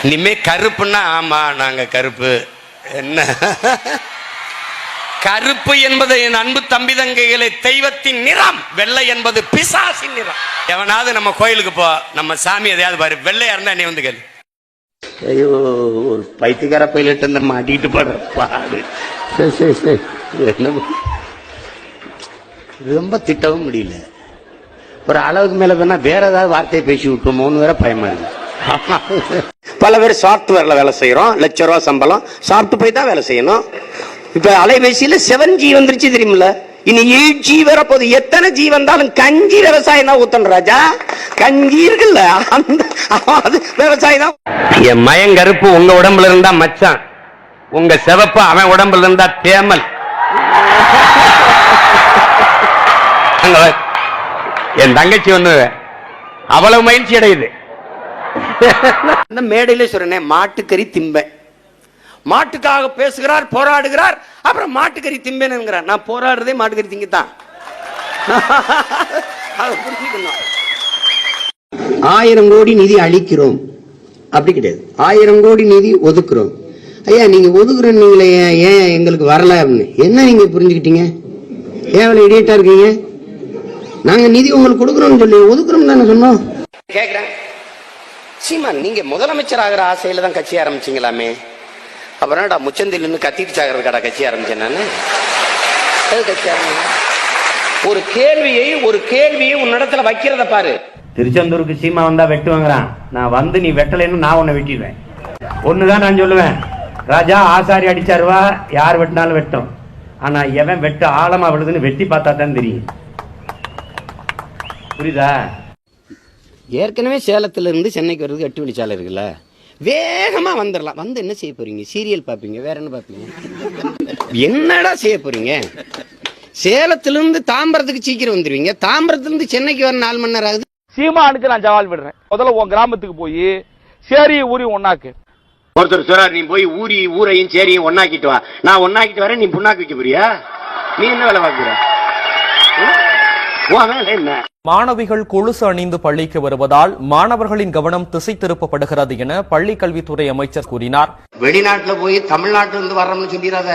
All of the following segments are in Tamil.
இனிமே கருப்புன்னா ஆமா நாங்க கருப்பு என்ன கருப்பு என்பது என் அன்பு தம்பி தங்கைகளை தெய்வத்தின் நிறம், வெள்ளை என்பது பிசாசின் நிறம். எவனாவது நம்ம கோயிலுக்கு போ, நம்ம சாமி எதையாவது பாரு, வெள்ளையா இருந்தா நீ வந்து கேளு. ஐயோ, ஒரு பைத்தியக்கார பையிலிட்டு இந்த மாட்டிட்டு போற பாடு. ரொம்ப திட்டவும் முடியல. ஒரு அளவுக்கு மேல வேணா வேற ஏதாவது வார்த்தையை பேசி விட்டுமோன்னு வேற பயமா இருக்கு. பல பேர் சாப்ட்வேர்ல வேலை செய்யறோம், ₹1,00,000 சம்பளம், சாப்பிட்டு போய் தான் வேலை செய்யணும். இப்ப அலைபேசியில 7G வந்துருச்சு தெரியுமில்ல, இனி 8G வரப்போது. எத்தனை G வந்தாலும் கஞ்சி விவசாயம் தான் ஊத்தணும் ராஜா. கஞ்சி இருக்குல்ல, அது விவசாயம் தான். என் மயம் கருப்பு உங்க உடம்புல இருந்தா மச்சான், உங்க சிவப்பு அவன் உடம்புல இருந்தா தேமல். என் தங்கச்சி வந்து அவ்வளவு மகிழ்ச்சி அடையுது. அந்த மேடையில சொல்றேனே, மாட்டுக்கறி திம்பேன். மாட்டுக்காக பேசுகிறார், போராடுகிறார், அப்புறம் மாட்டுக்கறி திம்பேனுங்கிறார். நான் போராடுறதே மாட்டுக்கறி திங்கத்தான். 1000 கோடி நிதி அளிக்கிறோம் அப்படி கிடையாது, 1000 கோடி நிதி ஒதுக்குறோம். ஐயா நீங்க ஒதுக்குற நீங்களே ஏன் எங்களுக்கு வரல அப்படின்னு என்ன நீங்க புரிஞ்சுக்கிட்டீங்க? ஏன் அவ்வளவு இடியட்டா இருக்கீங்க? நாங்க நிதி உங்களுக்கு கொடுக்குறோம்னு சொல்லி ஒதுக்குறோம் தானே சொன்னோம். கேக்குறேன், சீமான் நீங்க முதலமைச்சர் ஆகிற ஆசையில தான் கட்சி ஆரம்பிச்சீங்களாமே, அப்புறம் முச்சந்தில் நின்று கத்திட்டு சாகிறது கடை கட்சி ஆரம்பிச்சேன் நானு. கட்சி ஆரம்பிச்சேன். ஒரு கேள்வியை உன்னிடத்துல வைக்கிறத பாரு. திருச்செந்தூருக்கு சீமா வந்தா வெட்டுவாங்கிறான், நான் வந்து நீ வெட்டலைன்னு நான் உன்னை வெட்டிடுவேன். ஒண்ணுதான் நான் சொல்லுவேன், ராஜா ஆசாரி அடிச்சாருவா, யார் வெட்டினாலும் வெட்டும், ஆனா எவன் வெட்ட ஆழமா விழுதுன்னு வெட்டி பார்த்தா தான் தெரியும். புரியுதா? ஏற்கனவே சேலத்துல இருந்து சென்னைக்கு வர்றதுக்கு 8 வழிச்சாலை இருக்குல்ல, வேகமா வந்துடலாம். வந்து என்ன செய்ய போறீங்க? சீரியல் பாப்பீங்க, வேற என்ன பாப்பீங்க? என்னடா செய்ய போறீங்க? சேலத்திலிருந்து தாம்பரத்துக்கு சீக்கிரம் வந்துருவீங்க, தாம்பரத்திலிருந்து சென்னைக்கு வர 4 மணி நேரம் ஆகுது. சீமானுக்கு நான் சவால் விடுறேன், முதல்ல உன் கிராமத்துக்கு போய் சேரி ஊரி ஒன்னாக்கு. ஒருத்தர் சொல்றாரு, நீ போய் ஊரையும் சேரியும் ஒன்னாக்கிட்டு வா. நான் ஒன்னாக்கிட்டு வரேன், நீ புண்ணாக்கு வைக்க போறியா? நீ என்ன வேலை பார்க்கிற? என்ன? மாணவிகள் கொலுசு அணிந்து பள்ளிக்கு வருவதால் மாணவர்களின் கவனம் திசை திருப்பப்படுகிறது என பள்ளி கல்வித்துறை அமைச்சர் கூறினார். வெளிநாட்டுல போய் தமிழ்நாட்டில இருந்து வர்றோம்னு சொல்லிடாத,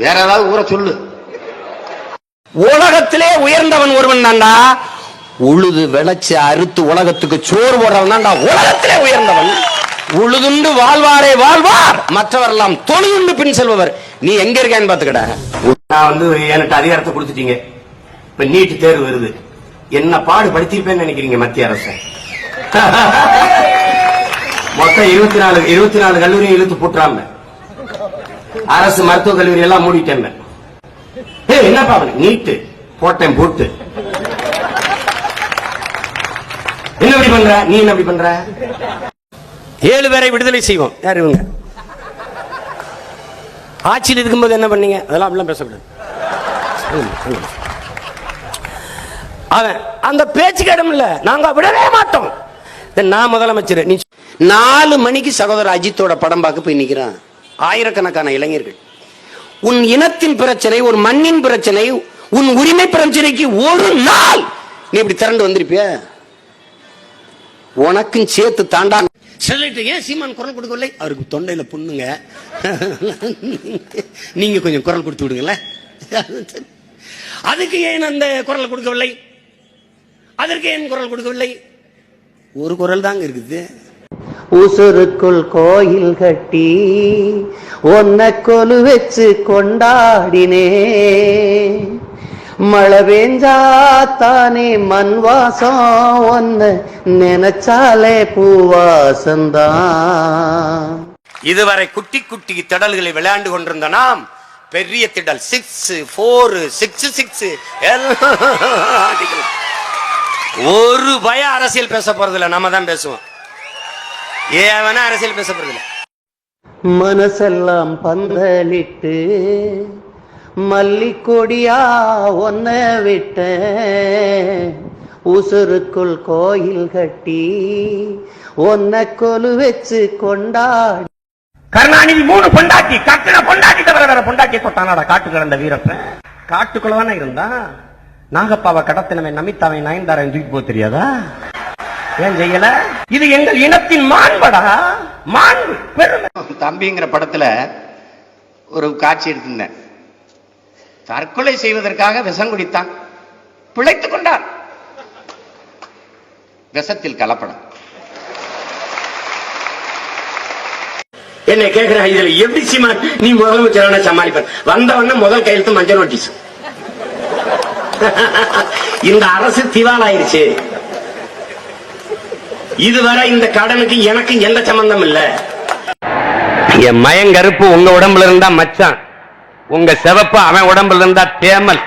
வேற ஏதாவது ஊரை சொல்லு. உலகத்திலே உயர்ந்தவன் ஒருவன் தான்டா, உழுது விளைச்சு அறுத்து உலகத்துக்கு சோறு போடுறவன் தான்டா உலகத்திலே உயர்ந்தவன். உழுதுண்டு வாழ்வாரே வாழ்வார், மற்றவரெல்லாம் தொழுதுண்டு பின் செல்பவர். நீ எங்க இருக்கேன்னு பாத்துக்கடா. நான் வந்து எனக்கு அதிகாரத்தை கொடுத்துட்டீங்க, இப்ப நீட் தேர்வு வருது, என்ன பாடு படுத்திருப்பேன்னு நினைக்கிறீங்க மத்திய அரசு? மொத்தம் 24 கல்லூரியை இழுத்து போட்டுறாம, அரசு மருத்துவக் கல்லூரி எல்லாம் மூடிட்டேன். என்னப்பா நீட்டு போட்டேன், போட்டு என்ன எப்படி பண்ற? நீ என்ன எப்படி பண்ற? 7 பேரை விடுதலை செய்வோம். யார் இவங்க? ஆட்சியில் இருக்கும்போது என்ன பண்ணீங்க? அதெல்லாம் அப்படிலாம் பேசக்கூடாது. அவன் அந்த பேச்சுக்கு இடம் இல்ல, நாங்க விடவே மாட்டோம். நான் முதலமைச்சர், நீ 4 மணிக்கு சகோதரர் அஜித்தோட படம் பார்க்க போய் நிக்கிறான் ஆயிரக்கணக்கான இளைஞர்கள். உன் இனத்தின் பிரச்சனை, ஒரு மண்ணின் பிரச்சனை, உன் உரிமை பிரச்சனைக்கு ஒரு நாள் நீ இப்படி திரண்டு வந்திருப்பிய? உனக்கும் சேர்த்து தாண்டா. ஏன் சீமான் குரல் கொடுக்கவில்லை? அவருக்கு தொண்டையில புண்ணுங்க, நீங்க கொஞ்சம் குரல் கொடுத்து விடுங்களேன். அதுக்கு ஏன் அந்த குரல் கொடுக்கவில்லை? அதற்கு ஏன் குரல் கொடுக்கவில்லை? ஒரு குரல் தாங்க இருக்குது. உசுருக்குள் கோயில் கட்டி ஒன்ன கொலு வச்சு கொண்டாடினே, மழை பெஞ்சா தானே மண் வாசம், ஒன்ன நினைச்சாலே பூவாசந்தான். இதுவரை குட்டி குட்டி திடல்களை விளையாண்டு கொண்டிருந்த நாம் பெரிய திடல் 6 4 6 6 ஒரு பய அரசியல் பேச போறதில்ல, நம்ம தான் பேசுவோம். ஏவனா அரசியல் பேச போறதில்ல. மனசெல்லாம் பந்தலிட்டு மல்லிக்கொடியா ஒன்ன விட்ட, உசுருக்குள் கோயில் கட்டி ஒன்ன கொலு வச்சு கொண்டாடி. கருணாநிதி 3 பொண்டாட்டி, கட்டின பொண்டாட்டி தவிர வேற பொண்டாட்டி கொட்டானாடா காட்டு கிடந்த வீரப்ப. காட்டுக்குள்ளதானே இருந்தா. நாகப்பாவை கடத்தினவன் நமித்தாவை நயன்தாரன் தூக்கி போக தெரியாதா? ஏன் செய்யல? இது எங்கள் இனத்தின் மாண்படா, மாண்பு பெருமை. தம்பிங்கிற படத்துல ஒரு காட்சி எடுத்திருந்தேன். தற்கொலை செய்வதற்காக விஷம் குடித்தான், பிழைத்துக் கொண்டான். விஷத்தில் கலப்படம். என்ன கேட்கிறேன், இதுல எப்படி சீமான் நீ முதலமைச்சரான சமாளிப்ப? வந்தவன முதல் கையெழுத்து மஞ்சள் நோட்டீஸ். இந்த அரசு திவாலாயிருச்சு. இதுவரை இந்த கடனுக்கு எனக்கு எந்த சம்பந்தம் இல்ல. என் மயங்கருப்பு உங்க உடம்புல இருந்தா மச்சான், உங்க சிவப்பு அவன் உடம்புல இருந்தா தேமல்.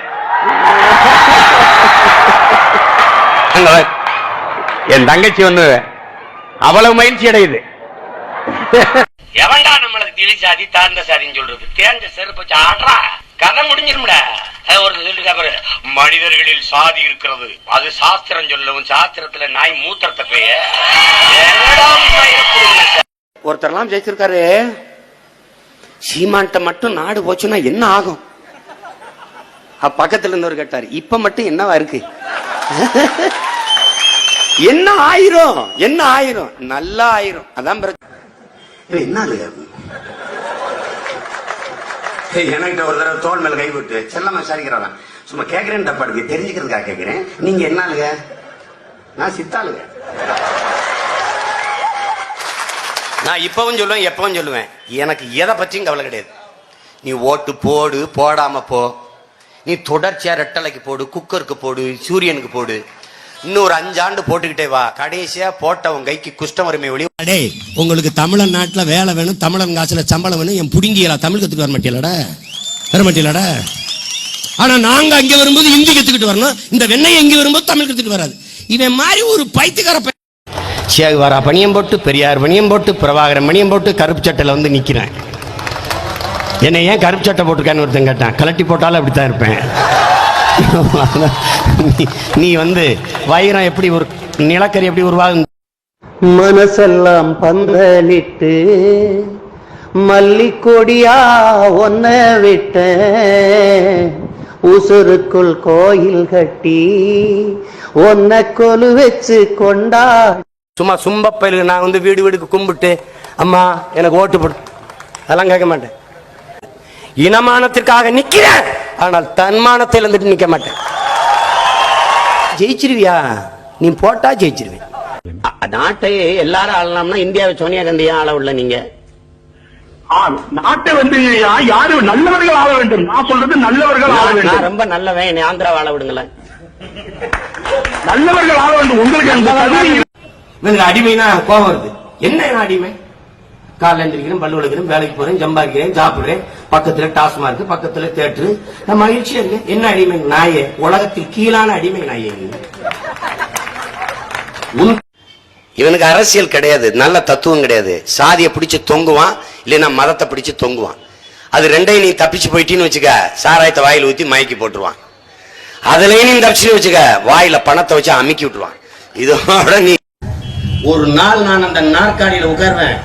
என் தங்கச்சி வந்து அவ்வளவு மகிழ்ச்சி அடையுது. எவன்டா நம்மளுக்கு திலி சாதி தாழ்ந்த சாதின்னு சொல்றது? தேர்ந்த செருப்பு ஆடுறா, கதை முடிஞ்சிரும்டா. ஒரு சொல்லிட்டு மனிதர்களில் சாதி இருக்கிறது, அது சாஸ்திரம் சொல்லவும், சாஸ்திரத்துல நாய் மூத்திரத்தை பெய்ய. ஒருத்தரெல்லாம் ஜெயிச்சிருக்காரு. சீமான்ட்ட மட்டும் நாடு போச்சுன்னா என்ன ஆகும்? பக்கத்துல இருந்தவர் கேட்டாரு, இப்ப மட்டும் என்னவா இருக்கு? என்ன ஆயிரும், என்ன ஆயிரும்? நல்லா ஆயிரும். அதான் என்ன எனக்கு ஒரு தடவை தோல் மேல கைவிட்டு செல்லமா விசாரிக்கிறான். சும்மா கேட்கிறேன், தப்பாடுக்கு தெரிஞ்சுக்கிறதுக்காக கேட்கிறேன். நீங்க என்ன ஆளுங்க? நான் சித்தாளுங்க. நான் இப்பவும் சொல்லுவேன், எப்பவும் சொல்லுவேன், எனக்கு எதை பற்றியும் கவலை கிடையாது. நீ ஓட்டு போடு, போடாம போ. நீ தொடர்ச்சியா ரெட்டலைக்கு போடு, குக்கருக்கு போடு, சூரியனுக்கு போடு. இன்னொரு 5 ஆண்டு போட்டுக்கிட்டே வா. கடைசியா போட்டவன் கைக்கு குஷ்டம் வறுமை ஒளி. அடே, உங்களுக்கு தமிழன் நாட்டுல வேலை வேணும், தமிழன் காசுல சம்பளம் வேணும், என் புடுங்கியலா தமிழ் கத்துக்கு வர மாட்டீங்களா? வர மாட்டீங்களா? ஆனா நாங்க அங்க வரும்போது ஹிந்தி கத்துக்கிட்டு வரணும், இந்த வெண்ணெய் எங்க வரும்போது தமிழ் கத்துக்கிட்டு வராது. இவன் மாதிரி ஒரு பைத்தியக்கார சேகுவாரா பணியம் போட்டு, பெரியார் பணியம் போட்டு, பிரபாகரன் பணியம் போட்டு, கருப்பு சட்டையில வந்து நிக்கிறேன். என்னை ஏன் கருப்பு சட்டை போட்டிருக்கான்னு ஒருத்தன் கேட்டான். கலட்டி போட்டாலும் அப்படித்தான் இருப்பேன். நீ வந்து வைரம் எப்படி ஒரு நிலக்கரி எப்படி உருவாகும்? மனசெல்லாம் பந்தலிட்டு மல்லிக்கொடியா ஒன்ன விட்ட, உசுருக்குள் கோயில் கட்டி ஒன்ன கொலு வச்சு கொண்டா. சும்மா சும்பப்பயிலுக்கு நான் வந்து வீடு வீடுக்கு கும்பிட்டு அம்மா எனக்கு ஓட்டு போடு அதெல்லாம் கேட்க மாட்டேன். இனமானத்திற்காக நிக்கிறேன், ஆனால் தன்மானத்தில் இருந்துட்டு நிக்க மாட்டேன். ஜெயிச்சிருவியா? நீ போட்டா ஜெயிச்சிருவேன். நாட்டையே எல்லாரும் ஆளலாம்னா இந்தியாவை சோனியா காந்தியா ஆள உள்ள நீங்க? நாட்டை வந்து யாரு நல்லவர்கள் ஆள வேண்டும். நான் சொல்றது நல்லவர்கள் ஆள வேண்டும். நான் ரொம்ப நல்லவன், என்னை ஆந்திரா வாழ விடுங்களேன். நல்லவர்கள் ஆள வேண்டும். உங்களுக்கு அடிமைனா கோபம் வருது. என்ன அடிமை? காலைல எழுந்திருக்கிறேன், பல்லு விளக்கிறேன், வேலைக்கு போறேன், சம்பாதிக்கிறேன், சாப்பிடுறேன், பக்கத்துல டாஸ்மார்க், பக்கத்துல தேட்டரு, நான் மகிழ்ச்சியா இருக்கேன். என்ன அடிமை? நாயே, உலகத்தில் கீழான அடிமை நாயே. இவனுக்கு அரசியல் கிடையாது, நல்ல தத்துவம் கிடையாது. சாதியை பிடிச்சு தொங்குவான், இல்லைன்னா மதத்தை பிடிச்சு தொங்குவான். அது ரெண்டையும் நீ தப்பிச்சு போயிட்டின்னு வச்சுக்க, சாராயத்தை வாயில ஊத்தி மயக்கி போட்டுருவான். அதுலயும் நீ தப்பிச்சு வச்சுக்க, வாயில பணத்தை வச்சு அமுக்கி விட்டுருவான். இதோட நீ ஒரு நாள் நான் அந்த நாற்காலியில உட்கார்வேன்,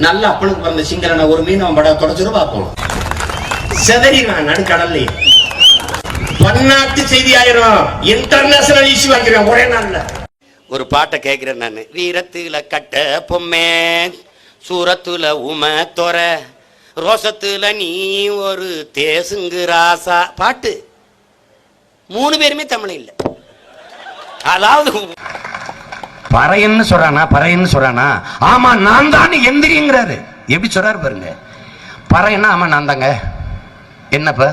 நல்ல அப்பனுக்கு பிறந்த சிங்கரனை ஒரு மீன் அவன் பட தொடச்சிரு பார்ப்போம், செதறிடுவான் நடுக்கடல்ல. பன்னாட்டு செய்தி ஆயிரும், இன்டர்நேஷனல் இஷ்யூ ஆகிடுவேன் ஒரே நாள்ல. ஒரு பாட்டை கேட்கிறேன் நான். வீரத்துல கட்ட பொம்மே, சூரத்துல உம தொர, ரோசத்துல நீ ஒரு தேசுங்கு ராசா. பாட்டு 3 பேருமே தமிழ் இல்ல. அதாவது பறையன்னு சொல்றானா, பறையன்னு சொல்றானா? ஆமா நான் தான் எந்திரிங்கிறாரு. எப்படி சொல்றாரு பாருங்க. பறையன்னா ஆமா நான் தாங்க. என்னப்ப?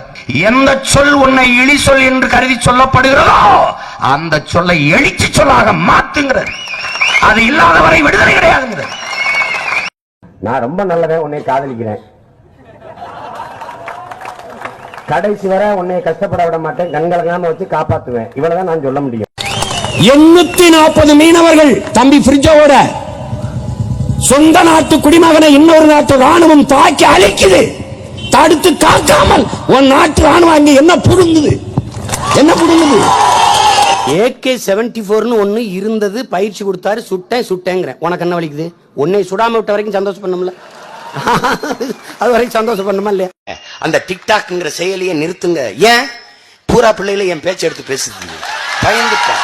எந்த சொல் உன்னை இழி சொல் என்று கருதி சொல்லப்படுகிறதோ அந்த சொல்லை எழுச்சி சொல்லாக மாத்துங்கிறார். அது இல்லாதவரை விடுதலை கிடையாதுங்கிறார். நான் ரொம்ப நல்லவன், உன்னை காதலிக்கிறேன், கடைசி வரை உன்னை கஷ்டப்பட விட மாட்டேன், கண்கலங்காம வச்சு காப்பாத்துவேன். இவ்வளவுதான் நான் சொல்ல முடியும். 840 மீனவர்கள் தம்பி பிரிட்ஜோட சொந்த நாட்டு குடிமகனை இன்னொரு நாட்டு ராணுவம் தாக்கி அழிக்குது. தடுத்து காக்காமல் உன் நாட்டு ராணுவம் அங்க என்ன புடுங்குது, என்ன புடுங்குது? AK-74 ஒண்ணு இருந்தது, பயிற்சி கொடுத்தாரு, சுட்டேங்கிற. உனக்கு என்ன வலிக்குது? உன்னை சுடாம விட்ட வரைக்கும் சந்தோஷம் பண்ணும்ல, அது வரைக்கும் சந்தோஷம் பண்ணுமா இல்லையா? அந்த டிக்டாக்ங்கிற செயலியை நிறுத்துங்க. ஏன்? பூரா பிள்ளைகளை என் பேச்சு எடுத்து பேசுது, பயந்துட்டேன்.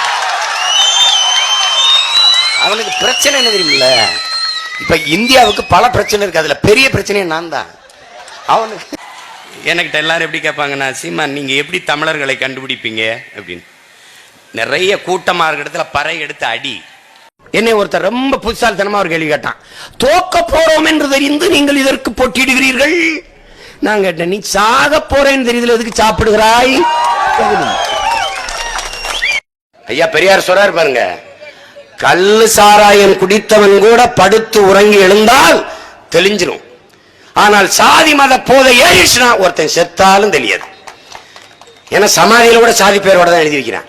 அவனுக்கு பிரச்சனை என்ன தெரியுமில்ல, இப்ப இந்தியாவுக்கு பல பிரச்சனை இருக்கு, அதுல பெரிய பிரச்சனையே நான் தான். அவனுக்கு என்கிட்ட எல்லாரும் எப்படி கேட்பாங்கன்னா, சீமான் நீங்க எப்படி தமிழர்களை கண்டுபிடிப்பீங்க அப்படின்னு. நிறைய கூட்டமா இருக்கிற இடத்துல பறை எடுத்து அடி. என்னை ஒருத்தர் ரொம்ப புதுசாலித்தனமா ஒரு கேள்வி கேட்டான், தோக்க போறோம் என்று தெரிந்து நீங்கள் இதற்கு போட்டியிடுகிறீர்கள். நான் கேட்டேன், நீ சாக போறேன்னு தெரியுதுல எதுக்கு சாப்பிடுகிறாய்? ஐயா பெரியார் சொல்றாரு பாருங்க, கள்ளு சாராயம் குடித்தவன் கூட படுத்து உறங்கி எழுந்தால் தெளிஞ்சிரும், ஆனால் சாதி மத போதை ஏறிடுச்சுன்னா ஒருத்தன் செத்தாலும் தெரியாது. ஏன்னா சமாதியில கூட சாதி பேரோட தான் எழுதி வைக்கிறான்.